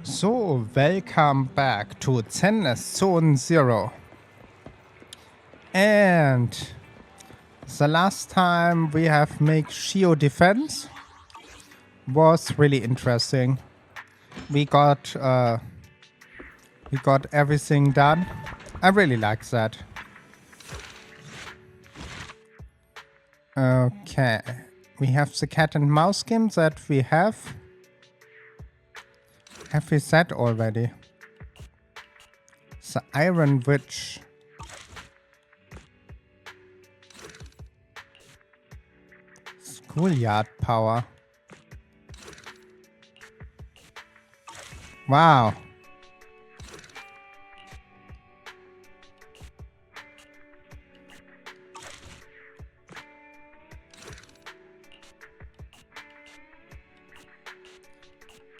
So, welcome back to Zenless Zone Zero. And the last time we have made Shio defense was really interesting. We got everything done. I really like that. Okay, we have the cat and mouse game that we have. Have we said already? The Iron Witch. Schoolyard power. Wow.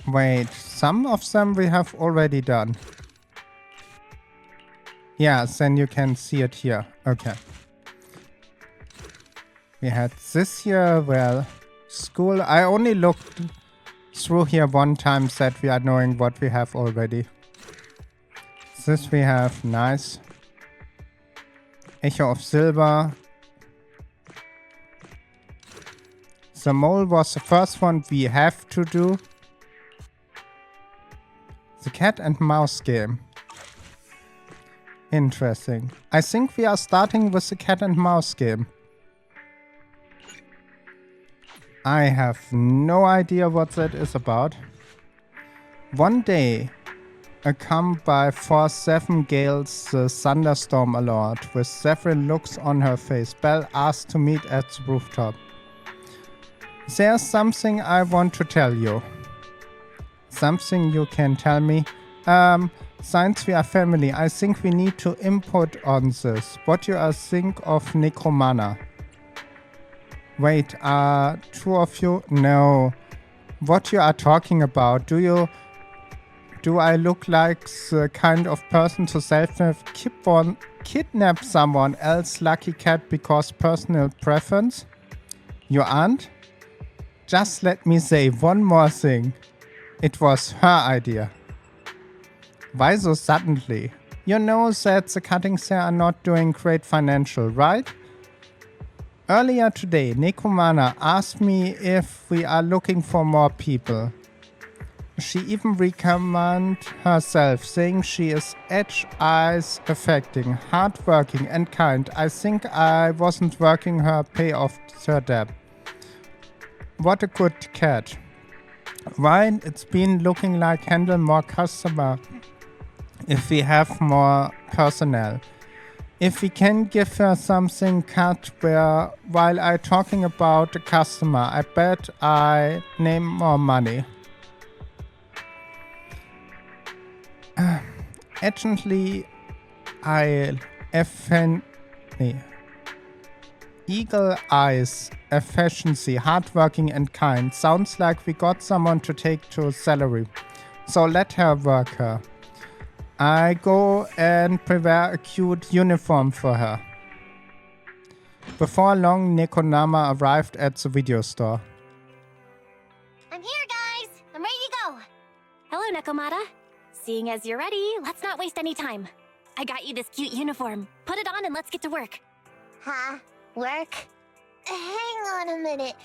Wait, some of them we have already done. Yeah, then you can see it here. Okay. We had this here, well, school. I only looked through here one time that we are knowing what we have already. This we have, nice. Echo of Silver. The mole was the first one we have to do. The cat and mouse game. Interesting. I think we are starting with the cat and mouse game. I have no idea what that is about. One day, a come by 4-7 gales the thunderstorm alert with several looks on her face. Belle asked to meet at the rooftop. There's something I want to tell you. Something you can tell me? Since we are family, I think we need to input on this. What do you think of Nekomata? Wait, two of you? No. What you are talking about? Do I look like the kind of person to kidnap someone else lucky cat because personal preference? You aren't? Just let me say one more thing. It was her idea. Why so suddenly? You know that the cuttings here are not doing great financial, right? Earlier today, Nekomata asked me if we are looking for more people. She even recommended herself, saying she is edge-eyes affecting, hardworking and kind. I think I wasn't working her pay off her debt. What a good cat. Right, it's been looking like handle more customer if we have more personnel. If we can give her something cut while I talking about the customer, I bet I name more money. Actually, Eagle eyes, efficiency, hardworking and kind. Sounds like we got someone to take to salary. So let her work her. I go and prepare a cute uniform for her. Before long, Nekomata arrived at the video store. I'm here, guys! I'm ready to go! Hello, Nekomata. Seeing as you're ready, let's not waste any time. I got you this cute uniform. Put it on and let's get to work. Huh? Work? Hang on a minute.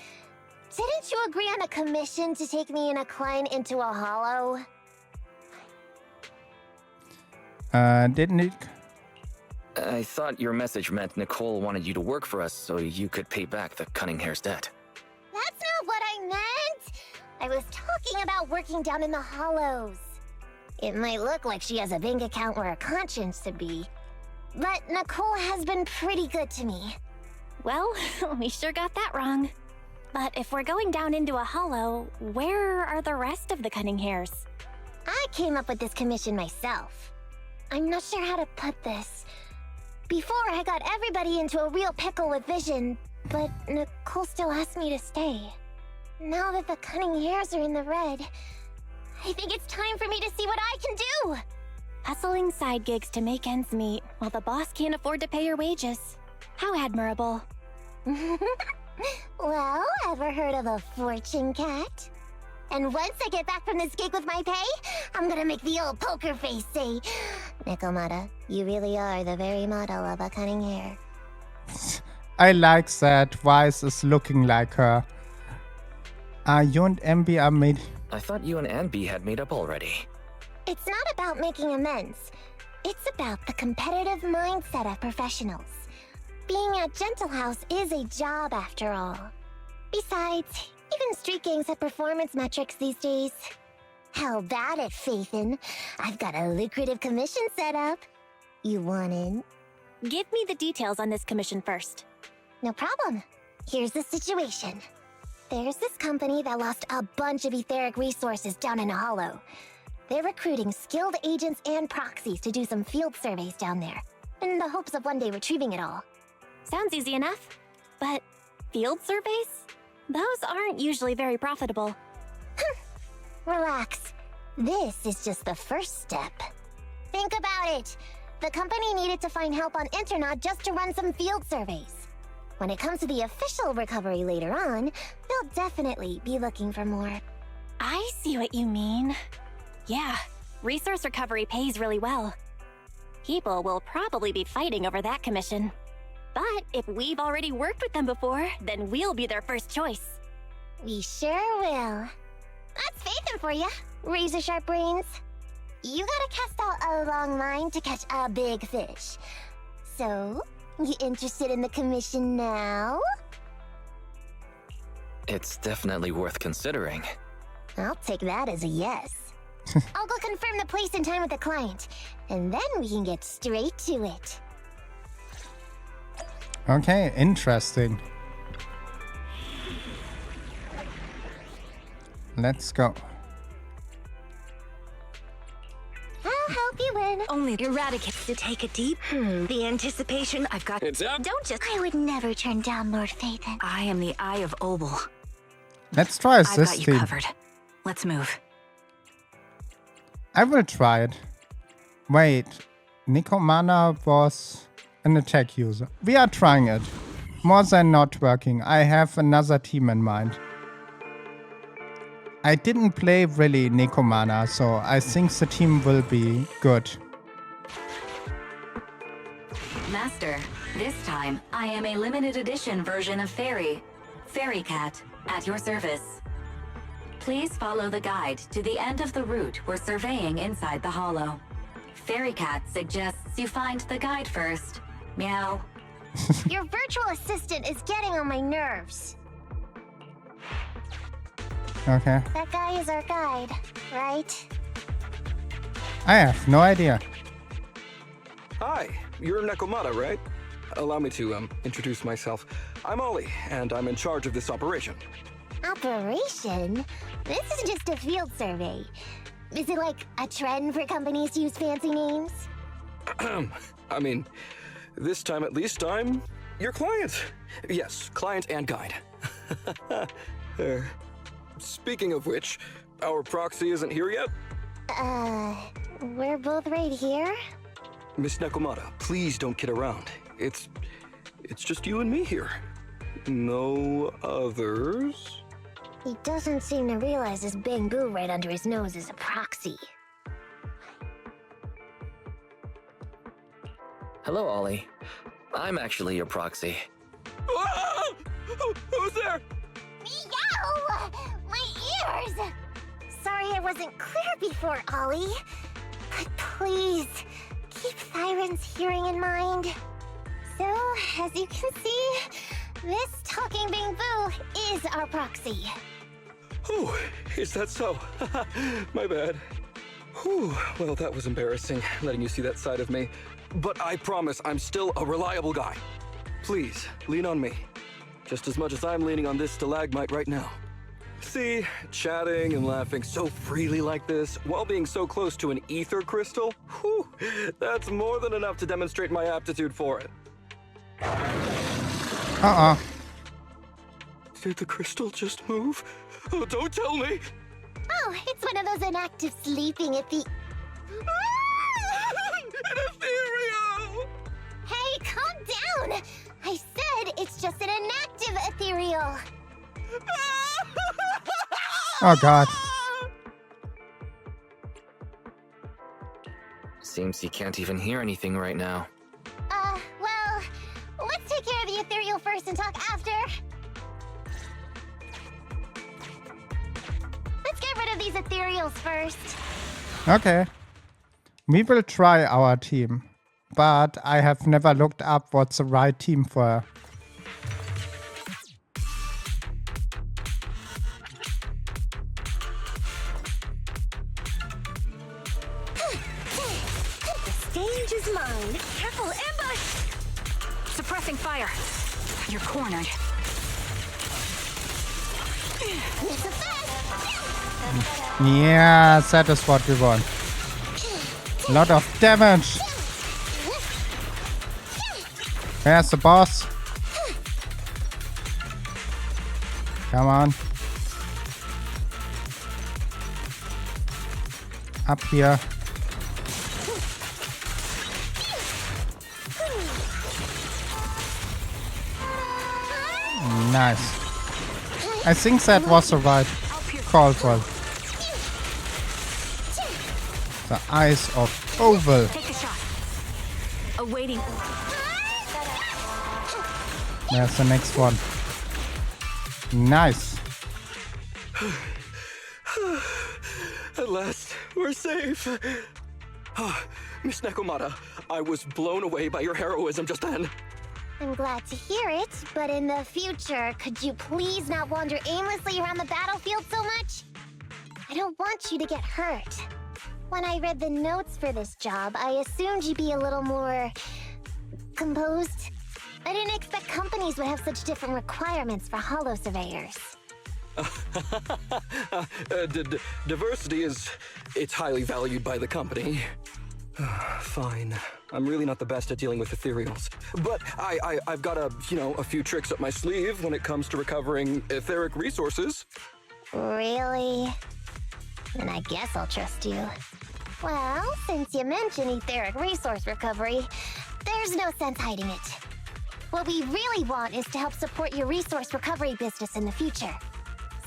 Didn't you agree on a commission to take me and a client into a hollow? Didn't it? I thought your message meant Nicole wanted you to work for us so you could pay back the Cunninghair's debt. That's not what I meant! I was talking about working down in the hollows. It might look like she has a bank account where a conscience should be, but Nicole has been pretty good to me. Well, we sure got that wrong. But if we're going down into a hollow, where are the rest of the Cunninghairs? I came up with this commission myself. I'm not sure how to put this. Before, I got everybody into a real pickle with vision, but Nicole still asked me to stay. Now that the Cunninghairs are in the red, I think it's time for me to see what I can do! Hustling side gigs to make ends meet, while the boss can't afford to pay her wages. How admirable. Well, ever heard of a fortune cat? And once I get back from this gig with my pay, I'm gonna make the old poker face say, Nekomata, you really are the very model of a cunning hair. I like that Wise is looking like her. You and MB are made... I thought you and Anby had made up already. It's not about making amends. It's about the competitive mindset of professionals. Being at Gentle House is a job after all. Besides, even street gangs have performance metrics these days. How bad at Faithin? I've got a lucrative commission set up. You want in? Give me the details on this commission first. No problem. Here's the situation. There's this company that lost a bunch of etheric resources down in a hollow. They're recruiting skilled agents and proxies to do some field surveys down there, in the hopes of one day retrieving it all. Sounds easy enough. But field surveys? Those aren't usually very profitable. Relax. This is just the first step. Think about it. The company needed to find help on Internod just to run some field surveys. When it comes to the official recovery later on, they'll definitely be looking for more. I see what you mean. Yeah, resource recovery pays really well. People will probably be fighting over that commission. But if we've already worked with them before, then we'll be their first choice. We sure will. That's Faithin for ya, razor-sharp brains. You gotta cast out a long line to catch a big fish. So, you interested in the commission now? It's definitely worth considering. I'll take that as a yes. I'll go confirm the place and time with the client, and then we can get straight to it. Okay, interesting. Let's go. I'll help you win. Only eradicates to take a deep. The anticipation I've got. It's up. Don't just. I would never turn down Lord Faithin. I am the Eye of Obel. Let's try I've this got you team. covered. Let's move. I will try it. Wait, Nekomata was an attack user. We are trying it. More than not working. I have another team in mind. I didn't play really Nekomata, so I think the team will be good. Master, this time I am a limited edition version of Fairy Cat, at your service. Please follow the guide to the end of the route we're surveying inside the hollow. Fairy Cat suggests you find the guide first. Meow. Your virtual assistant is getting on my nerves. Okay. That guy is our guide, right? I have no idea. Hi, you're Nekomata, right? Allow me to introduce myself. I'm Ollie, and I'm in charge of this operation. Operation? This is just a field survey. Is it like a trend for companies to use fancy names? I mean, this time at least I'm your client. Yes, client and guide. Speaking of which, our proxy isn't here yet. We're both right here? Miss Nekomata, please don't kid around. It's just you and me here. No others? He doesn't seem to realize this bamboo right under his nose is a proxy. Hello, Ollie. I'm actually your proxy. Ah! Who's there? Meow! My ears! Sorry I wasn't clear before, Ollie. But please, keep Thyron's hearing in mind. So, as you can see, this talking bamboo is our proxy. Oh, is that so? My bad. Whew, well, that was embarrassing, letting you see that side of me. But I promise I'm still a reliable guy. Please, lean on me. Just as much as I'm leaning on this stalagmite right now. See, chatting and laughing so freely like this, while being so close to an ether crystal, whew, that's more than enough to demonstrate my aptitude for it. Did the crystal just move? Oh, don't tell me! Oh, it's one of those inactive sleeping at the... An ethereal! Hey, calm down! I said it's just an inactive ethereal. Oh god. Seems he can't even hear anything right now. Well, let's take care of the Ethereal first and talk after. Let's get rid of these Ethereals first. Okay. We will try our team, but I have never looked up what's the right team for her. The stage is mine. Careful, ambush! Suppressing fire. You're cornered. It's a fast. Yeah, that is what we want. Lot of damage. Where's the boss? Come on. Up here. Nice. I think that was the right call for the eyes of Oval. Take a shot. Awaiting. There's the next one. Nice. At last, we're safe. Miss Nekomata, I was blown away by your heroism just then. I'm glad to hear it, but in the future, could you please not wander aimlessly around the battlefield so much? I don't want you to get hurt. When I read the notes for this job, I assumed you'd be a little more composed. I didn't expect companies would have such different requirements for holo surveyors. Diversity it's highly valued by the company. Fine. I'm really not the best at dealing with ethereals. But I've got a few tricks up my sleeve when it comes to recovering etheric resources. Really? Then I guess I'll trust you. Well, since you mentioned etheric resource recovery, there's no sense hiding it. What we really want is to help support your resource recovery business in the future.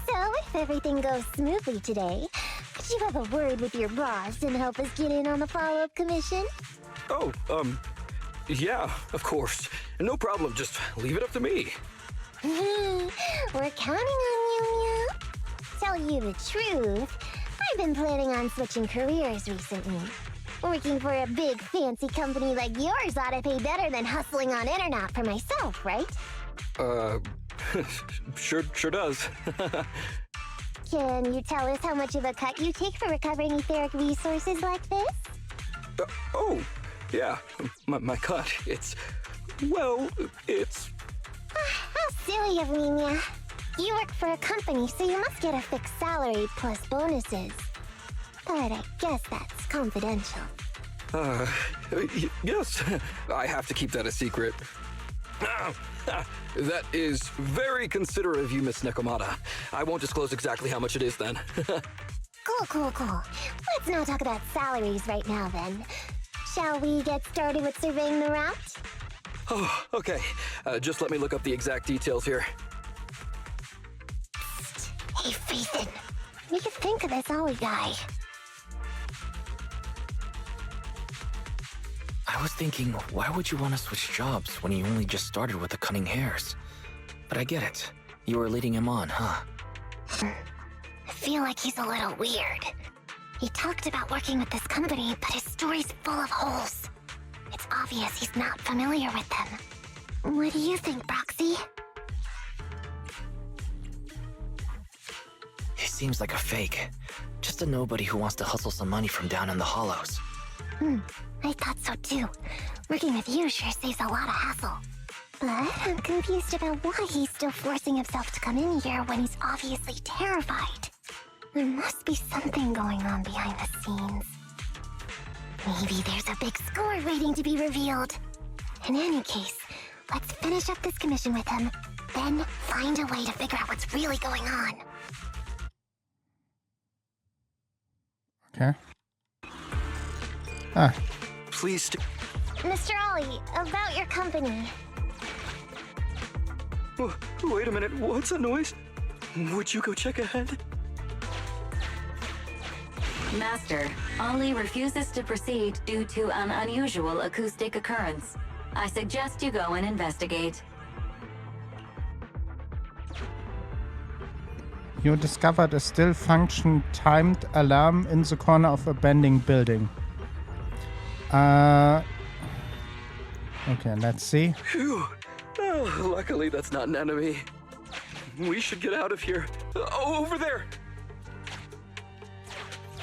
So, if everything goes smoothly today, could you have a word with your boss and help us get in on the follow-up commission? Oh, yeah, of course. No problem, just leave it up to me. We're counting on you, Mew. Tell you the truth, I've been planning on switching careers recently. Working for a big fancy company like yours ought to pay better than hustling on internet for myself, right? Sure does. Can you tell us how much of a cut you take for recovering etheric resources like this? Oh, yeah, my cut, it's... How silly of me, Mia. You work for a company, so you must get a fixed salary plus bonuses. But I guess that's confidential. Yes, I have to keep that a secret. That is very considerate of you, Miss Nekomata. I won't disclose exactly how much it is then. Cool. Let's not talk about salaries right now then. Shall we get started with surveying the route? Oh, okay. Just let me look up the exact details here. Hey, Ethan. We could think of this Ollie guy. I was thinking, why would you want to switch jobs when you only just started with the cunning hairs? But I get it. You were leading him on, huh? I feel like he's a little weird. He talked about working with this company, but his story's full of holes. It's obvious he's not familiar with them. What do you think, Proxy? He seems like a fake. Just a nobody who wants to hustle some money from down in the hollows. I thought so too. Working with you sure saves a lot of hassle. But I'm confused about why he's still forcing himself to come in here when he's obviously terrified. There must be something going on behind the scenes. Maybe there's a big score waiting to be revealed. In any case, let's finish up this commission with him, then find a way to figure out what's really going on. Okay. Please Mr. Ollie, about your company. Wait a minute, what's that noise? Would you go check ahead? Master, Ollie refuses to proceed due to an unusual acoustic occurrence. I suggest you go and investigate. You discovered a still function timed alarm in the corner of a bending building. Okay, let's see. Phew. Oh, luckily that's not an enemy. We should get out of here. Oh, over there!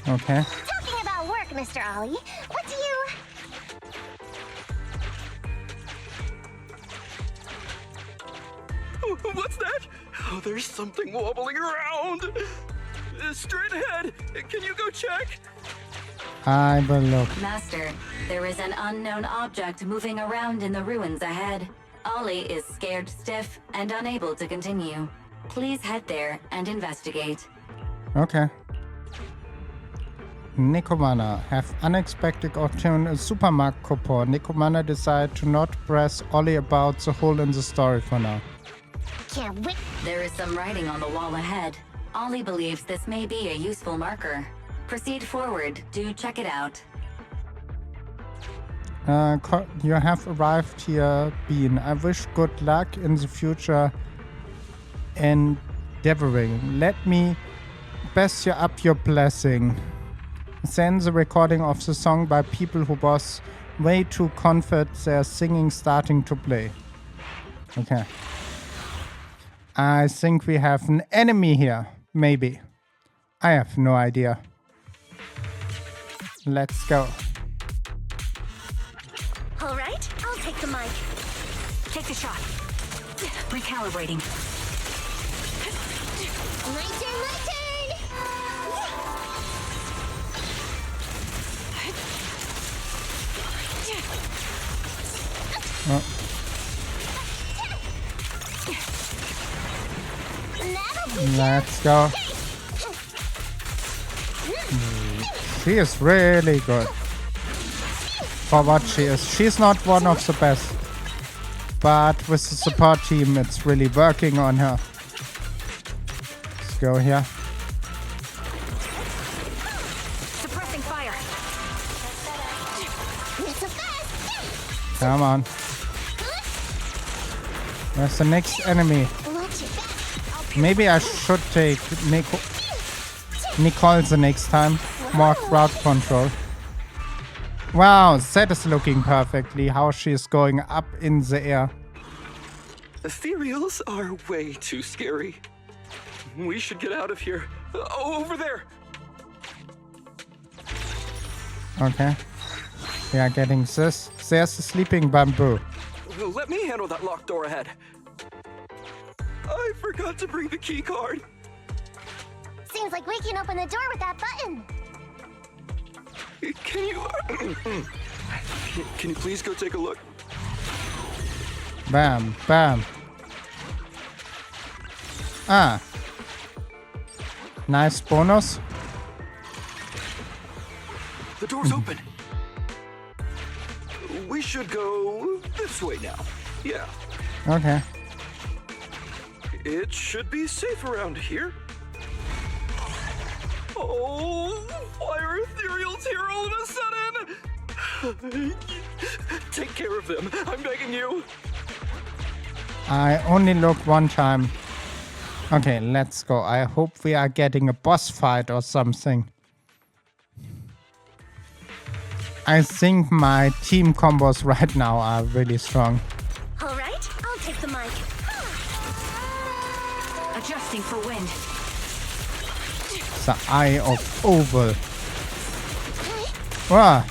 Okay. Talking about work, Mr. Ollie, what do you... What's that? Oh, there's something wobbling around. Straight ahead. Can you go check? I will look. Master, there is an unknown object moving around in the ruins ahead. Ollie is scared stiff and unable to continue. Please head there and investigate. Okay. Nekomata have unexpected opportunity in supermarket coupon. Nekomata decide to not press Ollie about the hole in the story for now. Can't wait. There is some writing on the wall ahead. Ollie believes this may be a useful marker. Proceed forward to check it out. You have arrived here, Bean. I wish good luck in the future endeavoring. Let me best you up your blessing. Send the recording of the song by people who was way too confident their singing starting to play. Okay. I think we have an enemy here. Maybe. I have no idea. Let's go. All right, I'll take the mic. Take the shot. Recalibrating. My turn, my turn! Let's go. She is really good. For what she is. She's not one of the best. But with the support team, it's really working on her. Let's go here. Suppressing fire. Come on. Where's the next enemy? Maybe I should take Nicole the next time. More crowd control. Wow, that is looking perfectly. How she is going up in the air. Ethereals are way too scary. We should get out of here. Oh, over there! Okay. We are getting this. There's the sleeping bamboo. Let me handle that locked door ahead. I forgot to bring the key card. Seems like we can open the door with that button. Can you... Can you please go take a look? Bam, bam. Ah. Nice bonus. The door's open. We should go this way now. Yeah. Okay. It should be safe around here. Oh, why are Ethereals here all of a sudden? Take care of them, I'm begging you. I only looked one time. Okay, let's go. I hope we are getting a boss fight or something. I think my team combos right now are really strong. All right, I'll take the mic. Adjusting for wind. The Eye of Oval. Wow.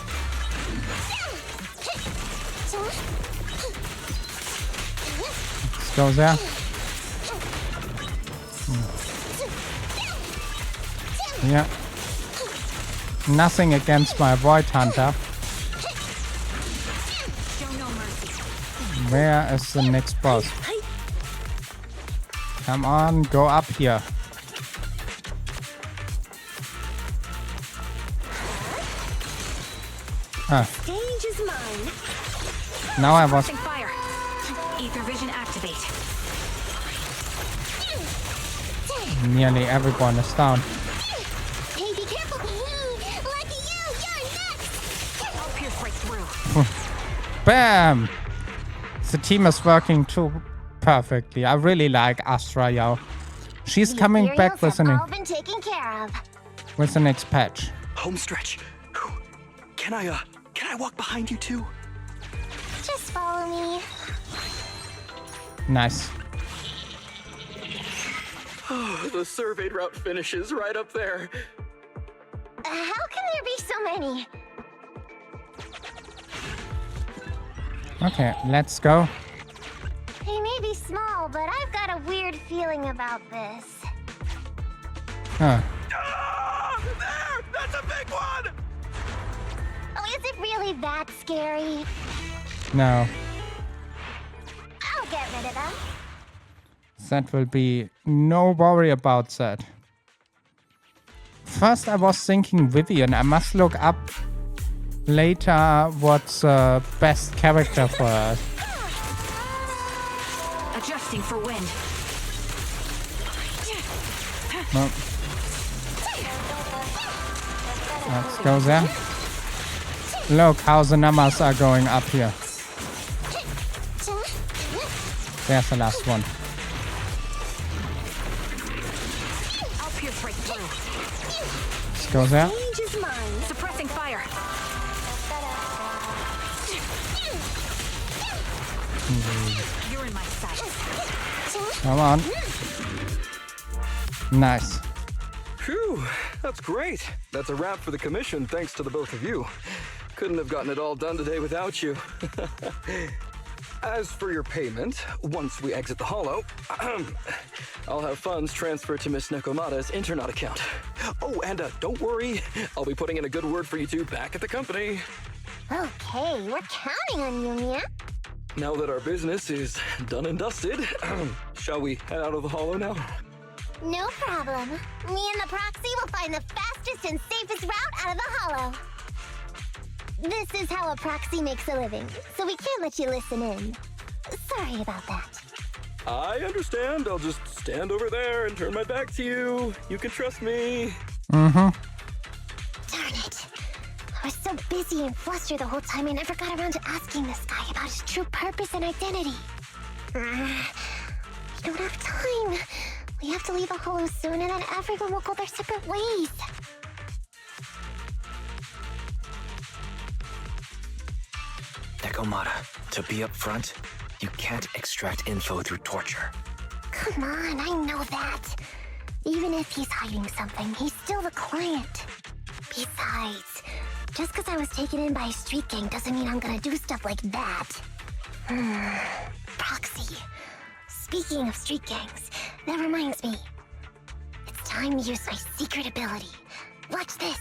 Let's go there. Yeah. Nothing against my Void Hunter. Where is the next boss? Come on, go up here. Ah. Stage is mine. Now I was... Suppressing fire. Ether vision activate. Nearly everyone is down. Hey, be careful! through. Bam! The team is working too perfectly. I really like Astra, yo. She's coming back with all been taken care of. with the next patch. Home stretch. Can I walk behind you too? Just follow me. Nice. Oh, the surveyed route finishes right up there. How can there be so many? Okay, let's go. They may be small, but I've got a weird feeling about this. Huh. Ah, there! That's a big one! Oh, is it really that scary? No. I'll get rid of them. That will be no worry about that. First I was thinking Vivian. I must look up later what's the best character for us. Adjusting for wind. No. Let's go there. Look how the numbers are going up here. There's the last one. I'll pierce right through. Let's go there. Change is mine. Suppressing fire. You're in my sight. Come on. Nice. Phew, that's great. That's a wrap for the commission, thanks to the both of you. Couldn't have gotten it all done today without you. As for your payment, once we exit the Hollow, I'll have funds transferred to Miss Nekomata's Internet account. Oh, and don't worry, I'll be putting in a good word for you two back at the company. Okay, we're counting on you, Mia. Now that our business is done and dusted, shall we head out of the Hollow now? No problem. Me and the proxy will find the fastest and safest route out of the Hollow. This is how a proxy makes a living, so we can't let you listen in. Sorry about that. I understand. I'll just stand over there and turn my back to you. You can trust me. Darn it. I was so busy and flustered the whole time I never got around to asking this guy about his true purpose and identity. We don't have time. We have to leave the Hollow soon and then everyone will go their separate ways. Nekomata, to be upfront, you can't extract info through torture. Come on, I know that. Even if he's hiding something, he's still the client. Besides, just because I was taken in by a street gang doesn't mean I'm gonna do stuff like that. Proxy. Speaking of street gangs, that reminds me. It's time to use my secret ability. Watch this.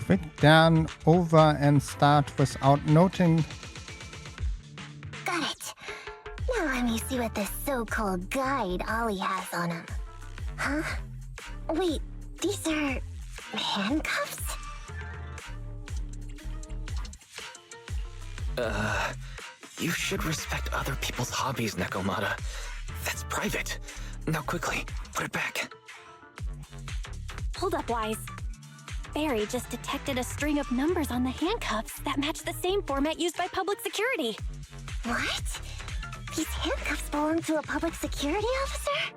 Quick down, over, and start without noting. Got it. Now let me see what this so-called guide Ollie has on him. Huh? Wait, these are handcuffs? You should respect other people's hobbies, Nekomata. That's private. Now quickly, put it back. Hold up, Wise. Barry just detected a string of numbers on the handcuffs that match the same format used by public security. What? These handcuffs belong to a public security officer?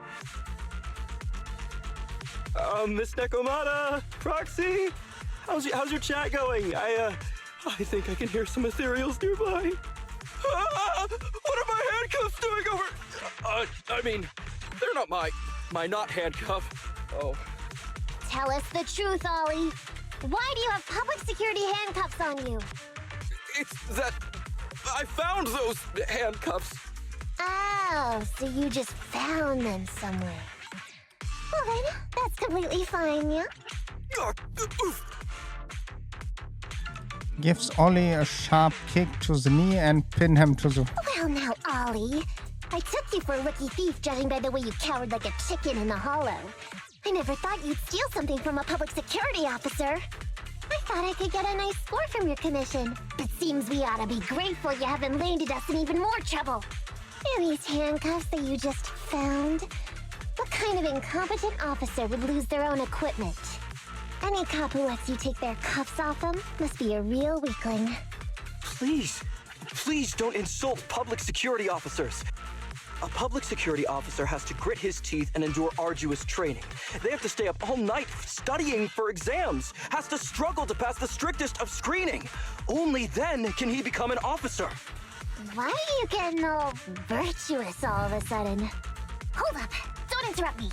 Miss Nekomata, Proxy, how's your chat going? I think I can hear some Ethereals nearby. What are my handcuffs doing over? I mean, they're not my not handcuff. Oh. Tell us the truth, Ollie. Why do you have public security handcuffs on you? It's that I found those handcuffs. Oh, so you just found them somewhere. Well then, that's completely fine, yeah? Gives Ollie a sharp kick to the knee and pin him to the... Well now, Ollie. I took you for a rookie thief judging by the way you cowered like a chicken in the Hollow. I never thought you'd steal something from a public security officer. I thought I could get a nice score from your commission. But seems we ought to be grateful you haven't landed us in even more trouble. And these handcuffs that you just found? What kind of incompetent officer would lose their own equipment? Any cop who lets you take their cuffs off them must be a real weakling. Please don't insult public security officers. A public security officer has to grit his teeth and endure arduous training. They have to stay up all night studying for exams, has to struggle to pass the strictest of screening. Only then can he become an officer. Why are you getting all virtuous all of a sudden? Hold up! Don't interrupt me!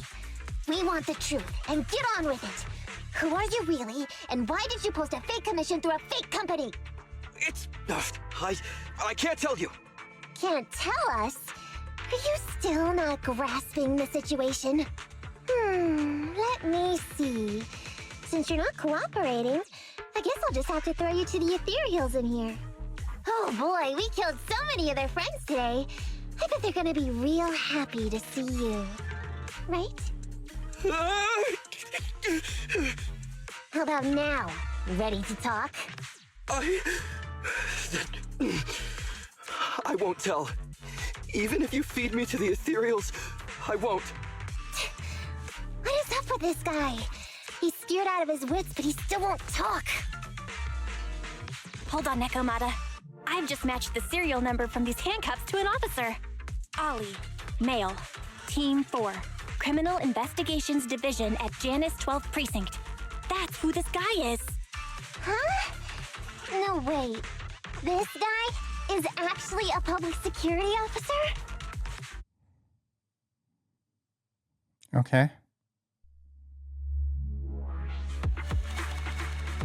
We want the truth, and get on with it! Who are you really, and why did you post a fake commission through a fake company? I can't tell you. Can't tell us? Are you still not grasping the situation? Let me see. Since you're not cooperating, I guess I'll just have to throw you to the Ethereals in here. Oh boy, we killed so many of their friends today. I bet they're gonna be real happy to see you. Right? How about now? Ready to talk? I won't tell. Even if you feed me to the Ethereals, I won't. What is up with this guy? He's scared out of his wits, but he still won't talk. Hold on, Nekomata. I've just matched the serial number from these handcuffs to an officer. Ollie, male, Team 4, Criminal Investigations Division at Janus 12th Precinct. That's who this guy is. Huh? No, wait. This guy is actually a public security officer? Okay.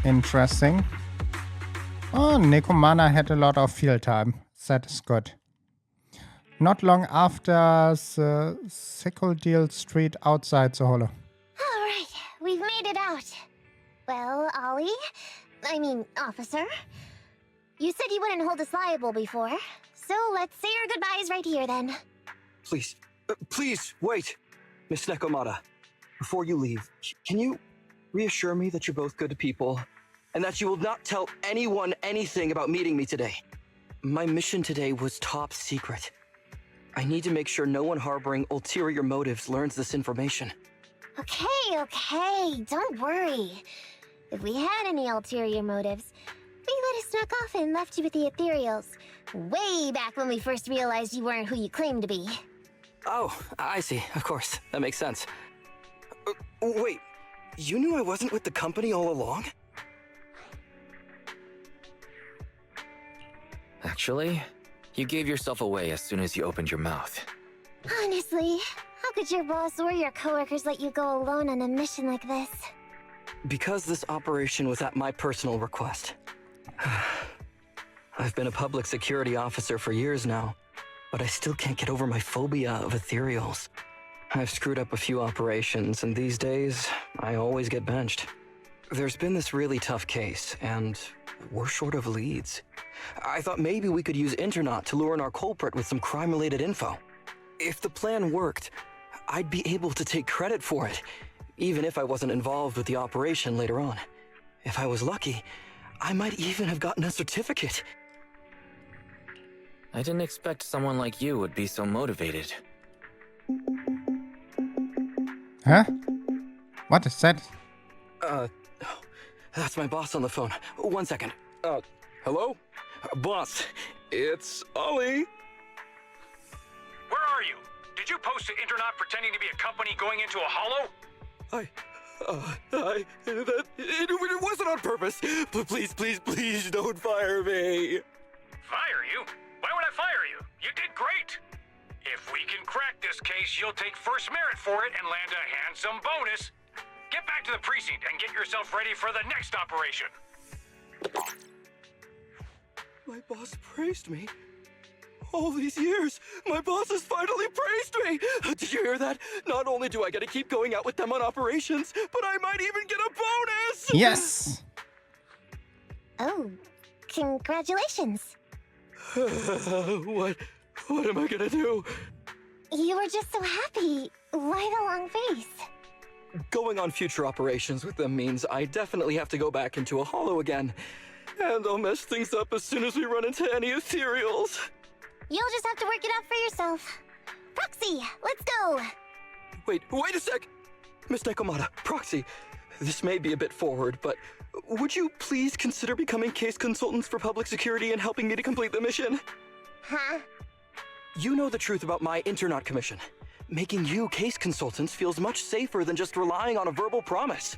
Interesting. Oh, Nekomata had a lot of field time. That is good. Not long after the Sickledale Street outside the holo. Alright, we've made it out. Well, officer. You said you wouldn't hold us liable before, so let's say our goodbyes right here then. Please, wait. Miss Nekomata, before you leave, can you reassure me that you're both good people, and that you will not tell anyone anything about meeting me today? My mission today was top secret. I need to make sure no one harboring ulterior motives learns this information. Okay, don't worry. If we had any ulterior motives, we let us snuck off and left you with the Ethereals. Way back when we first realized you weren't who you claimed to be. Oh, I see. Of course. That makes sense. Wait, you knew I wasn't with the company all along? Actually, you gave yourself away as soon as you opened your mouth. Honestly, how could your boss or your coworkers let you go alone on a mission like this? Because this operation was at my personal request. I've been a public security officer for years now, but I still can't get over my phobia of Ethereals. I've screwed up a few operations, and these days, I always get benched. There's been this really tough case, and we're short of leads. I thought maybe we could use Internet to lure in our culprit with some crime-related info. If the plan worked, I'd be able to take credit for it, even if I wasn't involved with the operation later on. If I was lucky, I might even have gotten a certificate. I didn't expect someone like you would be so motivated. Huh? What is that? That's my boss on the phone. 1 second. Hello? Boss, it's Ollie. Where are you? Did you post to Internet pretending to be a company going into a hollow? It wasn't on purpose. But please don't fire me. Fire you? Why would I fire you? You did great. If we can crack this case, you'll take first merit for it and land a handsome bonus. Get back to the precinct and get yourself ready for the next operation. My boss praised me. All these years, my boss has finally praised me! Did you hear that? Not only do I get to keep going out with them on operations, but I might even get a bonus! Yes! Oh, congratulations. What am I gonna do? You were just so happy. Why the long face? Going on future operations with them means I definitely have to go back into a hollow again. And I'll mess things up as soon as we run into any Ethereals. You'll just have to work it out for yourself. Proxy, let's go. Wait a sec! Miss Nekomata, Proxy, This may be a bit forward, but would you please consider becoming case consultants for public security and helping me to complete the mission? Huh? You know the truth about my Internaut commission. Making you case consultants feels much safer than just relying on a verbal promise.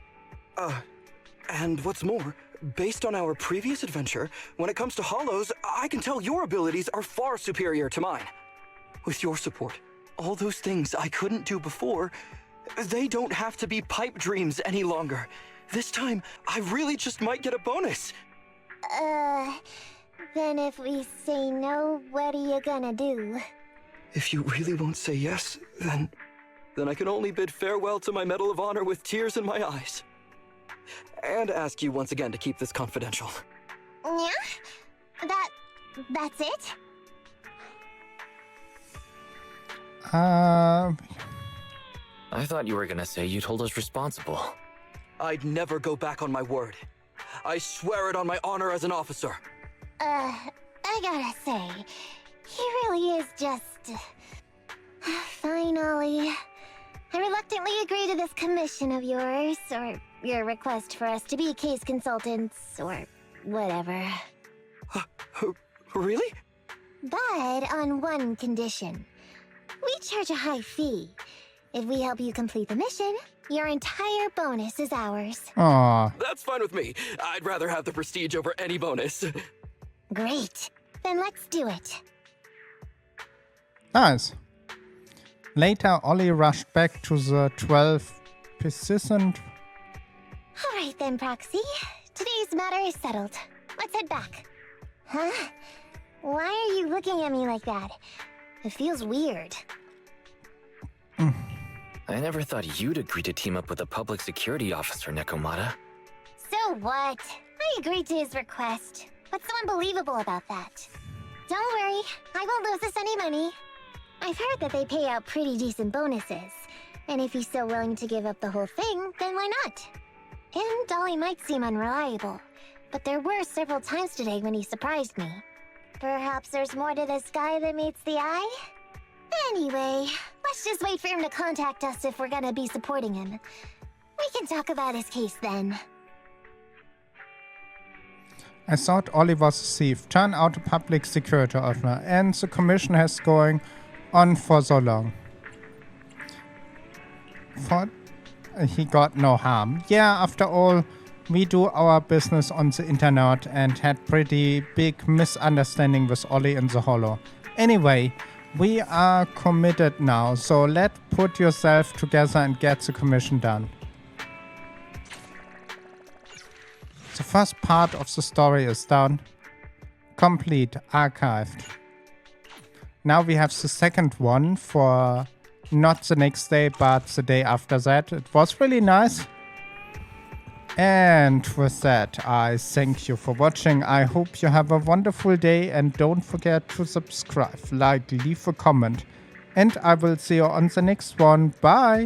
And what's more, based on our previous adventure, when it comes to hollows, I can tell your abilities are far superior to mine. With your support, all those things I couldn't do before, they don't have to be pipe dreams any longer. This time, I really just might get a bonus. Then if we say no, what are you gonna do? If you really won't say yes, then I can only bid farewell to my Medal of Honor with tears in my eyes. And ask you once again to keep this confidential. Yeah? That's it? I thought you were gonna say you'd hold us responsible. I'd never go back on my word. I swear it on my honor as an officer. I gotta say, he really is just... Fine, Ollie. I reluctantly agree to this commission of yours, or your request for us to be case consultants, or whatever. Really? But on one condition. We charge a high fee. If we help you complete the mission, your entire bonus is ours. Aw. That's fine with me. I'd rather have the prestige over any bonus. Great. Then let's do it. Nice. Later, Ollie rushed back to the 12 persistent. Alright then, Proxy. Today's matter is settled. Let's head back. Huh? Why are you looking at me like that? It feels weird. I never thought you'd agree to team up with a public security officer, Nekomata. So what? I agreed to his request. What's so unbelievable about that? Don't worry, I won't lose us any money. I've heard that they pay out pretty decent bonuses. And if he's so willing to give up the whole thing, then why not? And Dolly might seem unreliable, but there were several times today when he surprised me. Perhaps there's more to this guy than meets the eye? Anyway, let's just wait for him to contact us if we're gonna be supporting him. We can talk about his case then. I thought Ollie was a thief, turned out a public security officer, and the commission has going on for so long. He got no harm. Yeah, after all, we do our business on the internet and had pretty big misunderstanding with Ollie in the hollow. Anyway, we are committed now, so let's put yourself together and get the commission done. The first part of the story is done. Complete, archived. Now we have the second one for not the next day, but the day after that. It was really nice. And with that, I thank you for watching. I hope you have a wonderful day and don't forget to subscribe, like, leave a comment. And I will see you on the next one. Bye!